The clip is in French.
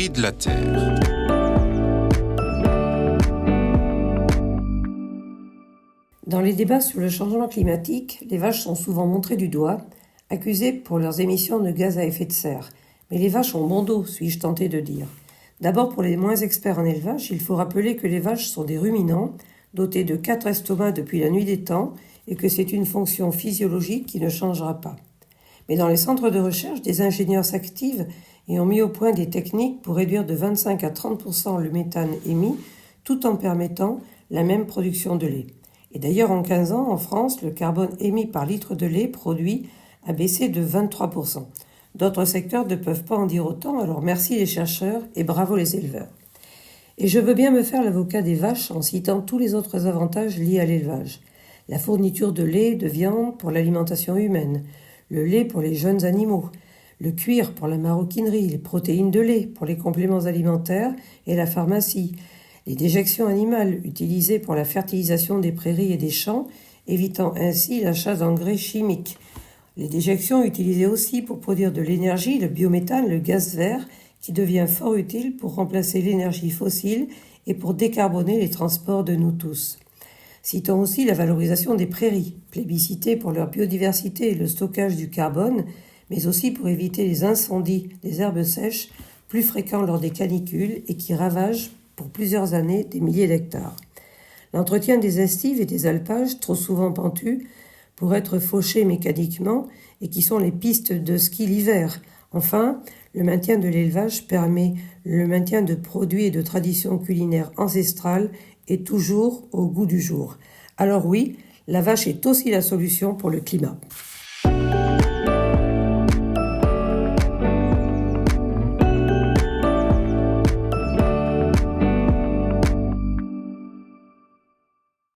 prix de la terre. Dans les débats sur le changement climatique, les vaches sont souvent montrées du doigt, accusées pour leurs émissions de gaz à effet de serre. Mais les vaches ont bon dos, suis-je tenté de dire. D'abord, pour les moins experts en élevage, il faut rappeler que les vaches sont des ruminants, dotés de 4 estomacs depuis la nuit des temps, et que c'est une fonction physiologique qui ne changera pas. Mais dans les centres de recherche, des ingénieurs s'activent et ont mis au point des techniques pour réduire de 25 à 30% le méthane émis, tout en permettant la même production de lait. Et d'ailleurs, en 15 ans, en France, le carbone émis par litre de lait produit a baissé de 23%. D'autres secteurs ne peuvent pas en dire autant, alors merci les chercheurs et bravo les éleveurs. Et je veux bien me faire l'avocat des vaches en citant tous les autres avantages liés à l'élevage. La fourniture de lait, de viande pour l'alimentation humaine, le lait pour les jeunes animaux, le cuir pour la maroquinerie, les protéines de lait pour les compléments alimentaires et la pharmacie, les déjections animales utilisées pour la fertilisation des prairies et des champs, évitant ainsi l'achat d'engrais chimiques. Les déjections utilisées aussi pour produire de l'énergie, le biométhane, le gaz vert, qui devient fort utile pour remplacer l'énergie fossile et pour décarboner les transports de nous tous. Citons aussi la valorisation des prairies, plébiscitées pour leur biodiversité et le stockage du carbone, mais aussi pour éviter les incendies des herbes sèches, plus fréquents lors des canicules et qui ravagent pour plusieurs années des milliers d'hectares. L'entretien des estives et des alpages, trop souvent pentus, pour être fauchés mécaniquement et qui sont les pistes de ski l'hiver. Enfin, le maintien de l'élevage permet le maintien de produits et de traditions culinaires ancestrales et toujours au goût du jour. Alors oui, la vache est aussi la solution pour le climat.